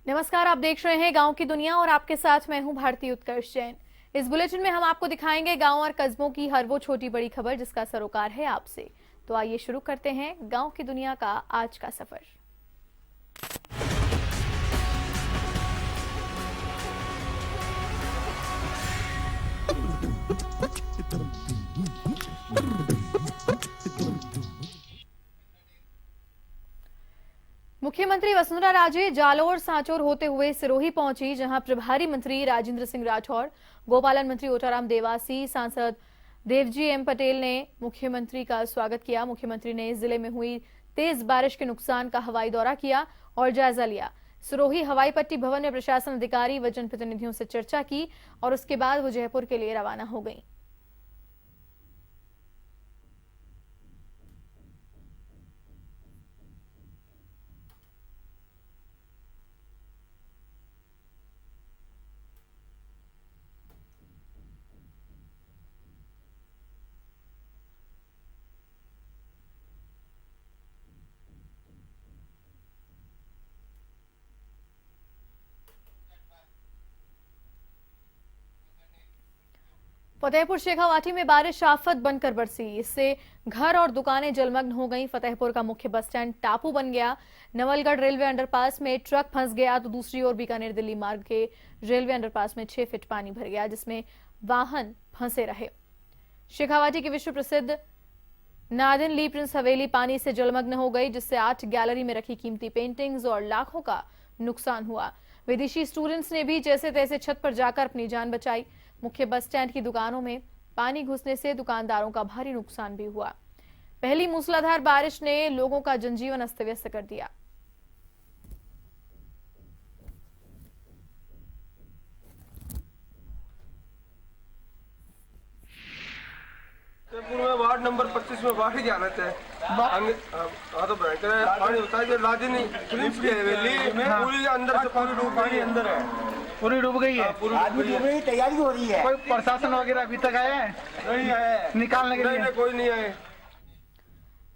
नमस्कार, आप देख रहे हैं गांव की दुनिया और आपके साथ मैं हूं भारती उत्कर्ष जैन। इस बुलेटिन में हम आपको दिखाएंगे गांव और कस्बों की हर वो छोटी बड़ी खबर जिसका सरोकार है आपसे। तो आइए शुरू करते हैं गांव की दुनिया का आज का सफर। मुख्यमंत्री वसुंधरा राजे जालोर सांचौर होते हुए सिरोही पहुंची, जहां प्रभारी मंत्री राजेंद्र सिंह राठौड़, गोपालन मंत्री ओटाराम देवासी, सांसद देवजी एम पटेल ने मुख्यमंत्री का स्वागत किया। मुख्यमंत्री ने जिले में हुई तेज बारिश के नुकसान का हवाई दौरा किया और जायजा लिया। सिरोही हवाई पट्टी भवन में प्रशासन अधिकारी व जनप्रतिनिधियों से चर्चा की और उसके बाद वो जयपुर के लिए रवाना हो गई। फतेहपुर शेखावाटी में बारिश आफत बनकर बरसी। इससे घर और दुकानें जलमग्न हो गईं। फतेहपुर का मुख्य बस स्टैंड टापू बन गया। नवलगढ़ रेलवे अंडरपास में ट्रक फंस गया तो दूसरी ओर बीकानेर दिल्ली मार्ग के रेलवे अंडरपास में 6 फीट पानी भर गया, जिसमें वाहन फंसे रहे। शेखावाटी की विश्व प्रसिद्ध नादिन ली प्रिंस हवेली पानी से जलमग्न हो गई, जिससे 8 गैलरी में रखी कीमती पेंटिंग्स और लाखों का नुकसान हुआ। विदेशी स्टूडेंट्स ने भी जैसे तैसे छत पर जाकर अपनी जान बचाई। मुख्य बस स्टैंड की दुकानों में पानी घुसने से दुकानदारों का भारी नुकसान भी हुआ। पहली मूसलाधार बारिश ने लोगों का जनजीवन अस्त व्यस्त कर दिया। में वार्ड नंबर 25 में बाढ़ ही आना चाहिए। तो भयंकर पानी होता है जो लादिनी पुलिस की हवेली में पूरी अंदर से पूरी डूब गई, अंदर है, पूरी डूब गई है। आदमी डूबने की तैयारी हो रही है। कोई प्रशासन वगैरह अभी तक आया है? नहीं आया निकालने के लिए? कोई नहीं आए।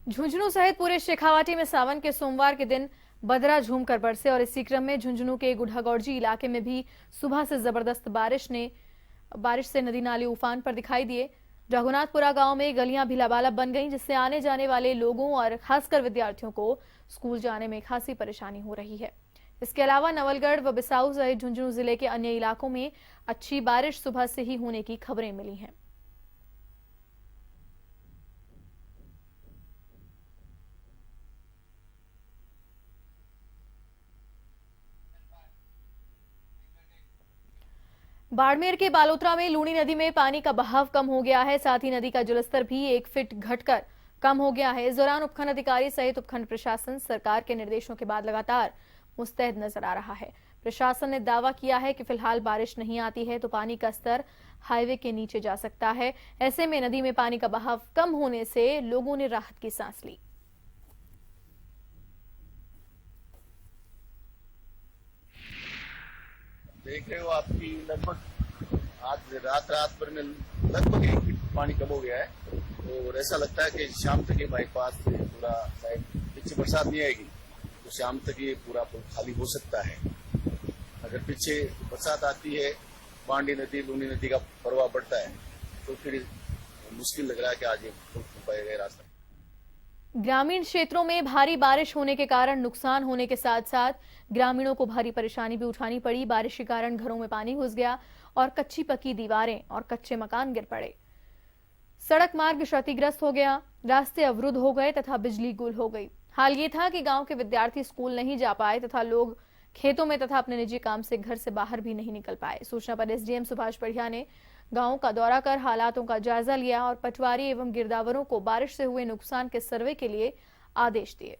झुंझुनू सहित पूरे शेखावाटी में सावन के सोमवार के दिन बदरा झूम कर बरसे और इसी क्रम में झुंझुनू के गुढ़ागौड़जी इलाके में भी सुबह से जबरदस्त बारिश से नदी नाले उफान पर दिखाई दिए। रघुनाथपुरा गांव में गलियां भी लबालब बन गईं, जिससे आने जाने वाले लोगों और खासकर विद्यार्थियों को स्कूल जाने में खासी परेशानी हो रही है। इसके अलावा नवलगढ़ व बिसाऊ सहित झुंझुनू जिले के अन्य इलाकों में अच्छी बारिश सुबह से ही होने की खबरें मिली हैं। बाड़मेर के बालोतरा में लूणी नदी में पानी का बहाव कम हो गया है। साथ ही नदी का जलस्तर भी 1 फीट घटकर कम हो गया है। इस दौरान उपखंड अधिकारी सहित उपखंड प्रशासन सरकार के निर्देशों के बाद लगातार मुस्तैद नजर आ रहा है। प्रशासन ने दावा किया है कि फिलहाल बारिश नहीं आती है तो पानी का स्तर हाईवे के नीचे जा सकता है। ऐसे में नदी में पानी का बहाव कम होने से लोगों ने राहत की सांस ली। देख रहे हो आपकी लगभग आज रात भर में लगभग 1 फीट पानी कम हो गया है और ऐसा लगता है कि शाम तक ये बाईपास से पूरा शायद पीछे बरसात नहीं आएगी तो शाम तक ये पूरा पुल खाली हो सकता है। अगर पीछे बरसात आती है, बांडी नदी लूनी नदी का प्रवाह बढ़ता है तो फिर मुश्किल लग रहा है कि आज ये पुल खुल पाएगा रास्ता। ग्रामीण क्षेत्रों में भारी बारिश होने के कारण नुकसान होने के साथ साथ ग्रामीणों को भारी परेशानी भी उठानी पड़ी। बारिश के कारण घरों में पानी घुस गया और कच्ची पक्की दीवारें और कच्चे मकान गिर पड़े। सड़क मार्ग क्षतिग्रस्त हो गया, रास्ते अवरुद्ध हो गए तथा बिजली गुल हो गई। हाल ये था कि गांव के विद्यार्थी स्कूल नहीं जा पाए तथा लोग खेतों में तथा अपने निजी काम से घर से बाहर भी नहीं निकल पाए। सूचना पर एसडीएम सुभाष बढ़िया ने गांव का दौरा कर हालातों का जायजा लिया और पटवारी एवं गिरदावरों को बारिश से हुए नुकसान के सर्वे के लिए आदेश दिए।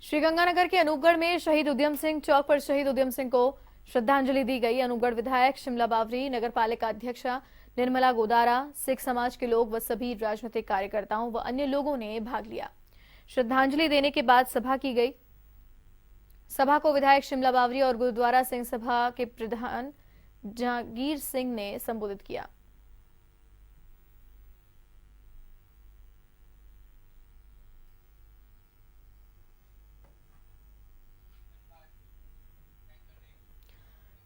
श्रीगंगानगर के अनूपगढ़ में शहीद उद्यम सिंह चौक पर शहीद उद्यम सिंह को श्रद्धांजलि दी गई। अनूपगढ़ विधायक शिमला बावरी, नगर पालिका अध्यक्षा निर्मला गोदारा, सिख समाज के लोग व सभी राजनीतिक कार्यकर्ताओं व अन्य लोगों ने भाग लिया। श्रद्धांजलि देने के बाद सभा की गई। सभा को विधायक शिमला बावरी और गुरुद्वारा सिंह सभा के प्रधान जहांगीर सिंह ने संबोधित किया।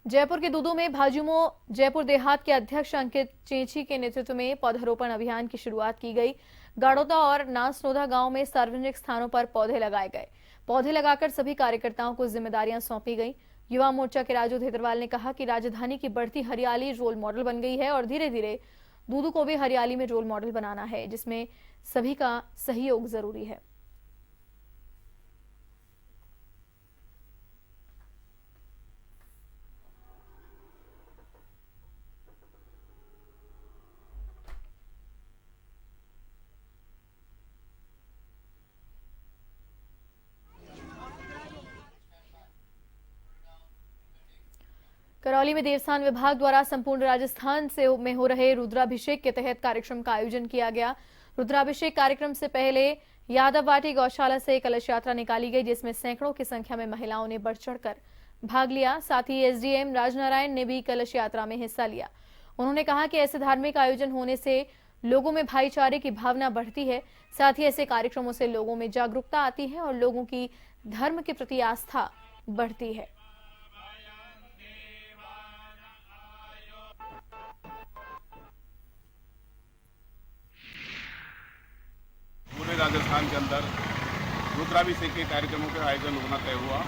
जयपुर के दूदू में भाजयुमो जयपुर देहात के अध्यक्ष अंकित चेंची के नेतृत्व में पौधारोपण अभियान की शुरुआत की गई। गाड़ोदा और नासनोदा गांव में सार्वजनिक स्थानों पर पौधे लगाए गए। पौधे लगाकर सभी कार्यकर्ताओं को जिम्मेदारियां सौंपी गई। युवा मोर्चा के राजू धेतरवाल ने कहा कि राजधानी की बढ़ती हरियाली रोल मॉडल बन गई है और धीरे धीरे दूदू को भी हरियाली में रोल मॉडल बनाना है, जिसमें सभी का सहयोग जरूरी है। करौली में देवस्थान विभाग द्वारा संपूर्ण राजस्थान में हो रहे रुद्राभिषेक के तहत कार्यक्रम का आयोजन किया गया। रुद्राभिषेक कार्यक्रम से पहले यादववाटी गौशाला से कलश यात्रा निकाली गई, जिसमें सैकड़ों की संख्या में महिलाओं ने बढ़ चढ़कर भाग लिया। साथ ही एसडीएम राजनारायण ने भी कलश यात्रा में हिस्सा लिया। उन्होंने कहा कि ऐसे धार्मिक आयोजन होने से लोगों में भाईचारे की भावना बढ़ती है। साथ ही ऐसे कार्यक्रमों से लोगों में जागरूकता आती है और लोगों की धर्म के प्रति आस्था बढ़ती है। पूरे राजस्थान के अंदर रुद्राभिषेक के कार्यक्रमों का आयोजन होना तय हुआ।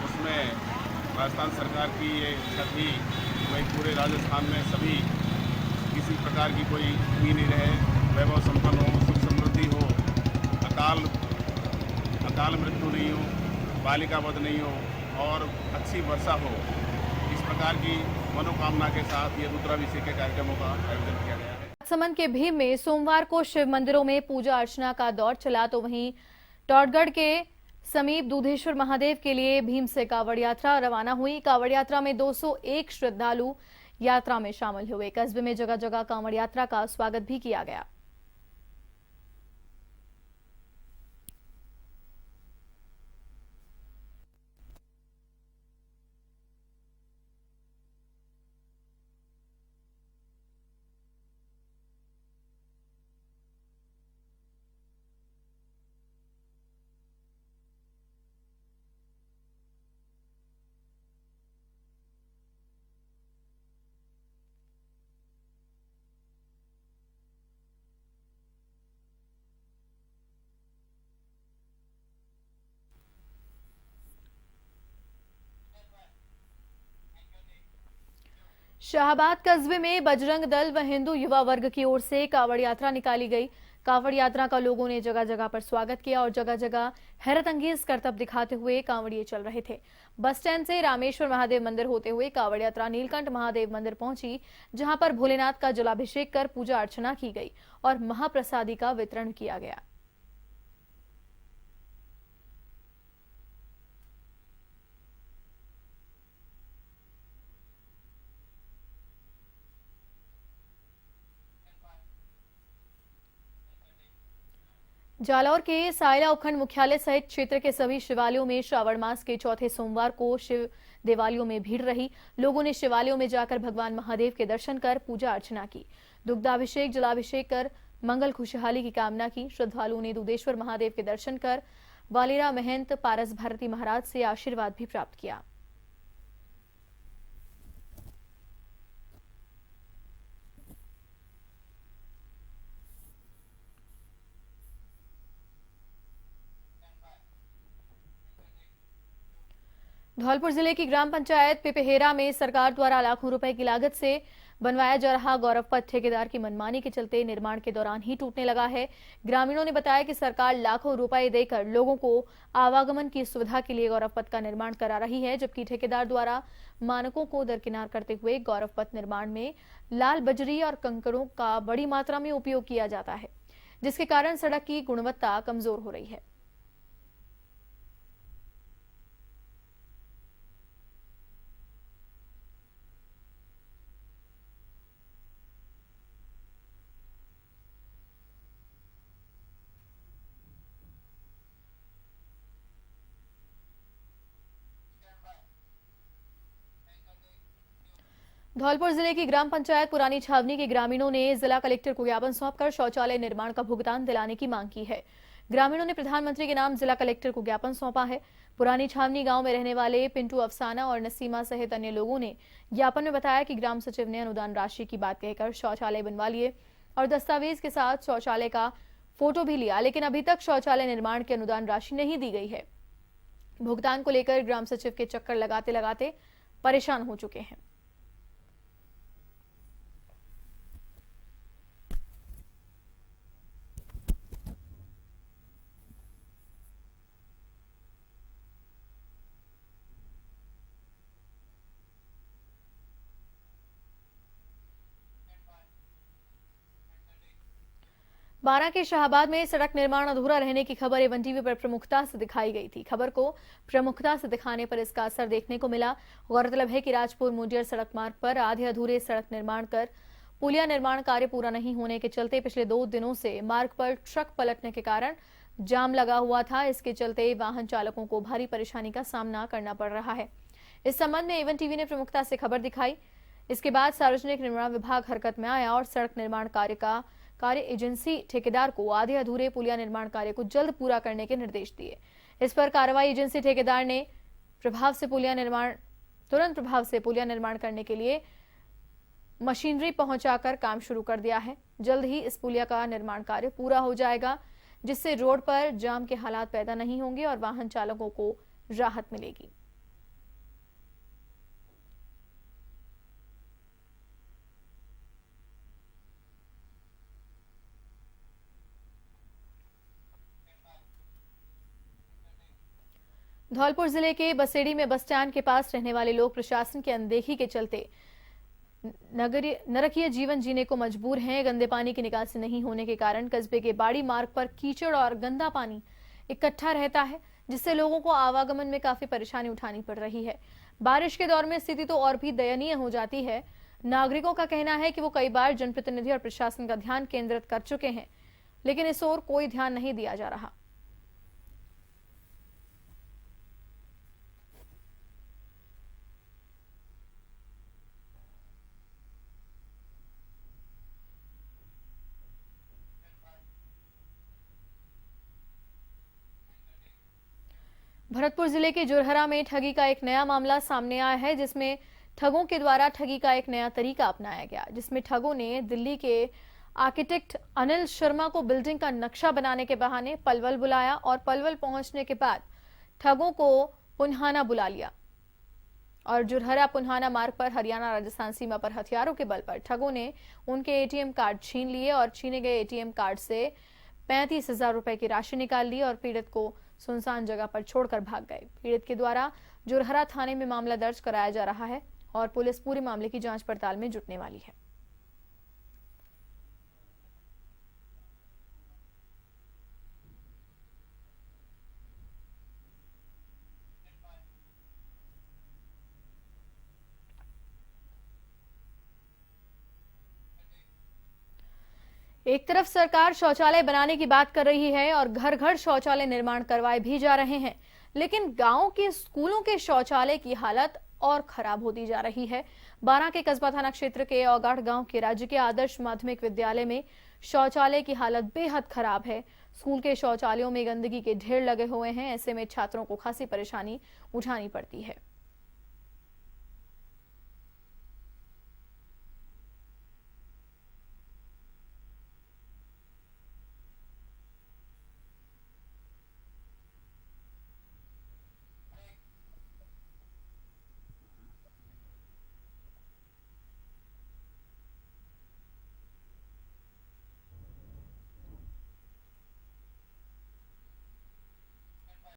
उसमें राजस्थान सरकार की ये इच्छा थी कि भाई पूरे राजस्थान में सभी किसी प्रकार की कोई कमी नहीं रहे, वैभव संपन्न हो, सुख समृद्धि हो, अकाल मृत्यु नहीं हो, बालिका वध नहीं हो और अच्छी वर्षा हो। इस प्रकार की मनोकामना के साथ ये रुद्राभिषेक के कार्यक्रमों का आयोजन किया गया है। राजसमंद के भीम में सोमवार को शिव मंदिरों में पूजा अर्चना का दौर चला, तो वहीं टॉटगढ़ के समीप दूधेश्वर महादेव के लिए भीम से कांवड़ यात्रा रवाना हुई। कांवड़ यात्रा में 201 श्रद्धालु यात्रा में शामिल हुए। कस्बे में जगह जगह कांवड़ यात्रा का स्वागत भी किया गया। शाहबाद कस्बे में बजरंग दल व हिंदू युवा वर्ग की ओर से कांवड़ यात्रा निकाली गई। कांवड़ यात्रा का लोगों ने जगह जगह पर स्वागत किया और जगह जगह हैरत अंगेज करतब दिखाते हुए कांवड़िए चल रहे थे। बस स्टैंड से रामेश्वर महादेव मंदिर होते हुए कांवड़ यात्रा नीलकंठ महादेव मंदिर पहुंची, जहां पर भोलेनाथ का जलाभिषेक कर पूजा अर्चना की गई और महाप्रसादी का वितरण किया गया। जालौर के सायला उपखंड मुख्यालय सहित क्षेत्र के सभी शिवालयों में श्रावण मास के चौथे सोमवार को शिव देवालयों में भीड़ रही। लोगों ने शिवालयों में जाकर भगवान महादेव के दर्शन कर पूजा अर्चना की, दुग्धाभिषेक जलाभिषेक कर मंगल खुशहाली की कामना की। श्रद्धालुओं ने दूधेश्वर महादेव के दर्शन कर वालेरा महंत पारस भारती महाराज से आशीर्वाद भी प्राप्त किया। धौलपुर जिले की ग्राम पंचायत पिपहेरा में सरकार द्वारा लाखों रुपए की लागत से बनवाया जा रहा गौरव पथ ठेकेदार की मनमानी के चलते निर्माण के दौरान ही टूटने लगा है। ग्रामीणों ने बताया कि सरकार लाखों रुपए देकर लोगों को आवागमन की सुविधा के लिए गौरव पथ का निर्माण करा रही है, जबकि ठेकेदार द्वारा मानकों को दरकिनार करते हुए गौरव पथ निर्माण में लाल बजरी और कंकड़ों का बड़ी मात्रा में उपयोग किया जाता है, जिसके कारण सड़क की गुणवत्ता कमजोर हो रही है। धौलपुर जिले की ग्राम पंचायत पुरानी छावनी के ग्रामीणों ने जिला कलेक्टर को ज्ञापन सौंपकर शौचालय निर्माण का भुगतान दिलाने की मांग की है। ग्रामीणों ने प्रधानमंत्री के नाम जिला कलेक्टर को ज्ञापन सौंपा है। पुरानी छावनी गांव में रहने वाले पिंटू अफसाना और नसीमा सहित अन्य लोगों ने ज्ञापन में बताया कि ग्राम सचिव ने अनुदान राशि की बात कहकर शौचालय बनवा लिए और दस्तावेज के साथ शौचालय का फोटो भी लिया, लेकिन अभी तक शौचालय निर्माण की अनुदान राशि नहीं दी गई है। भुगतान को लेकर ग्राम सचिव के चक्कर लगाते लगाते परेशान हो चुके हैं। बारां के शाहबाद में सड़क निर्माण अधूरा रहने की खबर एवन टीवी पर प्रमुखता से दिखाई गई थी। खबर को प्रमुखता से दिखाने पर इसका असर देखने को मिला। गौरतलब है कि राजपुर मुंडेर सड़क मार्ग पर आधे अधूरे सड़क निर्माण कर पुलिया निर्माण कार्य पूरा नहीं होने के चलते पिछले 2 दिनों से मार्ग पर ट्रक पलटने के कारण जाम लगा हुआ था। इसके चलते वाहन चालकों को भारी परेशानी का सामना करना पड़ रहा है। इस संबंध में एवन टीवी ने प्रमुखता से खबर दिखाई। इसके बाद सार्वजनिक निर्माण विभाग हरकत में आया और सड़क निर्माण कार्य एजेंसी ठेकेदार को आधे अधूरे पुलिया निर्माण कार्य को जल्द पूरा करने के निर्देश दिए। इस पर कार्रवाई एजेंसी ठेकेदार ने तुरंत प्रभाव से पुलिया निर्माण करने के लिए मशीनरी पहुंचाकर काम शुरू कर दिया है। जल्द ही इस पुलिया का निर्माण कार्य पूरा हो जाएगा, जिससे रोड पर जाम के हालात पैदा नहीं होंगे और वाहन चालकों को राहत मिलेगी। धौलपुर जिले के बसेड़ी में बस स्टैंड के पास रहने वाले लोग प्रशासन की अनदेखी के चलते नरकीय जीवन जीने को मजबूर हैं। गंदे पानी की निकासी नहीं होने के कारण कस्बे के बाड़ी मार्ग पर कीचड़ और गंदा पानी इकट्ठा रहता है, जिससे लोगों को आवागमन में काफी परेशानी उठानी पड़ रही है। बारिश के दौर में स्थिति तो और भी दयनीय हो जाती है। नागरिकों का कहना है कि वो कई बार जनप्रतिनिधि और प्रशासन का ध्यान केंद्रित कर चुके हैं, लेकिन इस ओर कोई ध्यान नहीं दिया जा रहा। भरतपुर जिले के जुरहरा में ठगी का एक नया मामला सामने आया है, जिसमें ठगों के द्वारा ठगी का एक नया तरीका अपनाया गया, जिसमें ठगों ने दिल्ली के आर्किटेक्ट अनिल शर्मा को बिल्डिंग का नक्शा बनाने के बहाने पलवल बुलाया और पलवल पहुंचने के बाद ठगों को पुन्हाना बुला लिया और जुरहरा पुन्हाना मार्ग पर हरियाणा राजस्थान सीमा पर हथियारों के बल पर ठगों ने उनके एटीएम कार्ड छीन लिए और छीने गए एटीएम कार्ड से 35,000 रुपए की राशि निकाल ली और पीड़ित को सुनसान जगह पर छोड़कर भाग गए। पीड़ित के द्वारा जुरहरा थाने में मामला दर्ज कराया जा रहा है और पुलिस पूरे मामले की जांच पड़ताल में जुटने वाली है। एक तरफ सरकार शौचालय बनाने की बात कर रही है और घर घर शौचालय निर्माण करवाए भी जा रहे हैं, लेकिन गांव के स्कूलों के शौचालय की हालत और खराब होती जा रही है। बारां के कस्बा थाना क्षेत्र के औगाड़ गांव के राज्य के आदर्श माध्यमिक विद्यालय में शौचालय की हालत बेहद खराब है। स्कूल के शौचालयों में गंदगी के ढेर लगे हुए हैं। ऐसे में छात्रों को खासी परेशानी उठानी पड़ती है।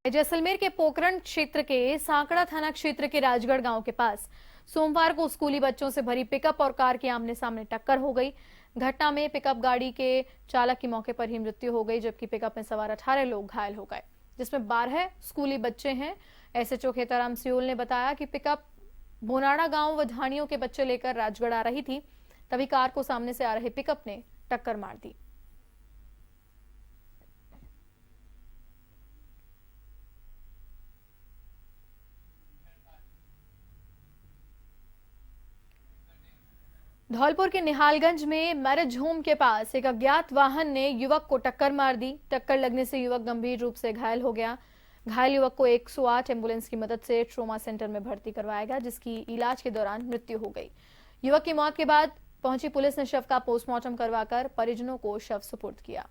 जैसलमेर के पोखरण क्षेत्र के सांकड़ा थाना क्षेत्र के राजगढ़ गांव के पास सोमवार को स्कूली बच्चों से भरी पिकअप और कार की आमने सामने टक्कर हो गई। घटना में पिकअप गाड़ी के चालक की मौके पर ही मृत्यु हो गई, जबकि पिकअप में सवार 18 लोग घायल हो गए, जिसमें 12 स्कूली बच्चे हैं। एसएचओ खेताराम सियोल ने बताया कि पिकअप बोनाड़ा गांव व धानियों के बच्चे लेकर राजगढ़ आ रही थी, तभी कार को सामने से आ रहे पिकअप ने टक्कर मार दी। धौलपुर के निहालगंज में मैरिज होम के पास एक अज्ञात वाहन ने युवक को टक्कर मार दी। टक्कर लगने से युवक गंभीर रूप से घायल हो गया। घायल युवक को 108 एम्बुलेंस की मदद से ट्रॉमा सेंटर में भर्ती करवाया गया, जिसकी इलाज के दौरान मृत्यु हो गई। युवक की मौत के बाद पहुंची पुलिस ने शव का पोस्टमार्टम करवाकर परिजनों को शव सुपुर्द किया।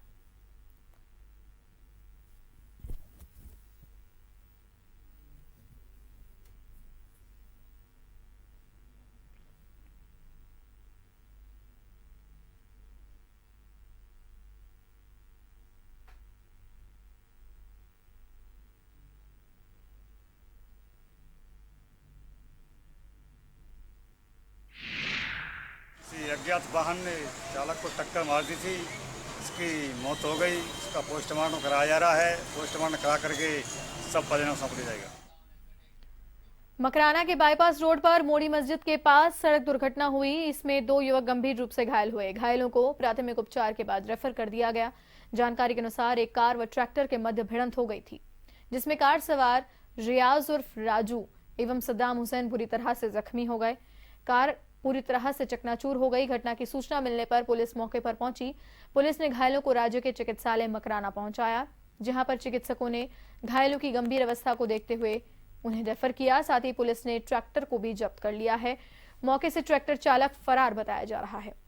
अज्ञात वाहन ने चालक को टक्कर मार दी थी। इसकी मौत हो गई। इसका पोस्टमार्टम कराया जा रहा है। पोस्टमार्टम करा करके सब परिजनों को सौंप दिया जाएगा। मकराना के बाईपास रोड पर मोड़ी मस्जिद के पास सड़क दुर्घटना हुई। इसमें 2 युवक गंभीर रूप से घायल हुए। घायलों को प्राथमिक उपचार के बाद रेफर कर दिया गया। जानकारी के अनुसार एक कार व ट्रैक्टर के मध्य भिड़ंत हो गई थी, जिसमें कार सवार रियाज उर्फ राजू एवं सद्दाम हुसैन बुरी तरह से जख्मी हो गए। कार पूरी तरह से चकनाचूर हो गई। घटना की सूचना मिलने पर पुलिस मौके पर पहुंची। पुलिस ने घायलों को राज्य के चिकित्सालय मकराना पहुंचाया, जहां पर चिकित्सकों ने घायलों की गंभीर अवस्था को देखते हुए उन्हें रेफर किया। साथ ही पुलिस ने ट्रैक्टर को भी जब्त कर लिया है। मौके से ट्रैक्टर चालक फरार बताया जा रहा है।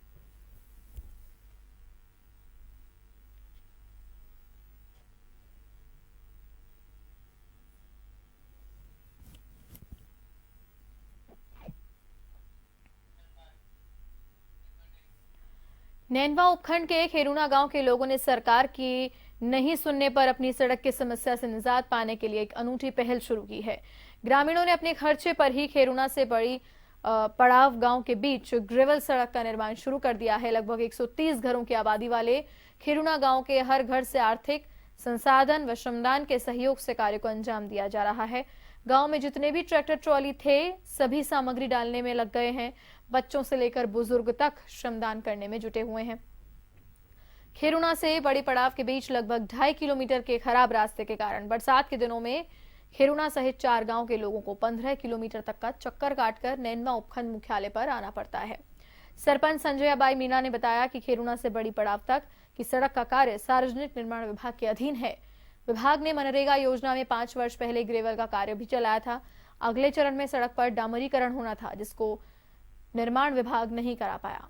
नैनवा उपखंड के खेरुना गांव के लोगों ने सरकार की नहीं सुनने पर अपनी सड़क की समस्या से निजात पाने के लिए एक अनूठी पहल शुरू की है। ग्रामीणों ने अपने खर्चे पर ही खेरुना से बड़ी पड़ाव गांव के बीच ग्रेवल सड़क का निर्माण शुरू कर दिया है। लगभग 130 घरों की आबादी वाले खेरुना गांव के हर घर से आर्थिक संसाधन व श्रमदान के सहयोग से कार्य को अंजाम दिया जा रहा है। गांव में जितने भी ट्रैक्टर ट्रॉली थे, सभी सामग्री डालने में लग गए हैं। बच्चों से लेकर बुजुर्ग तक श्रमदान करने में जुटे हुए हैं। खेरुना से बड़ी पड़ाव के बीच लगभग 2.5 किलोमीटर के खराब रास्ते के कारण बरसात के दिनों में खेरुना सहित 4 गांव के लोगों को 15 किलोमीटर तक का चक्कर काटकर नैनवा उपखंड मुख्यालय पर आना पड़ता है। सरपंच संजय बाई मीणा ने बताया कि खेरुना से बड़ी पड़ाव तक की सड़क का कार्य सार्वजनिक निर्माण विभाग के अधीन है। विभाग ने मनरेगा योजना में 5 वर्ष पहले ग्रेवल का कार्य भी चलाया था। अगले चरण में सड़क पर डामरीकरण होना था, जिसको निर्माण विभाग नहीं करा पाया।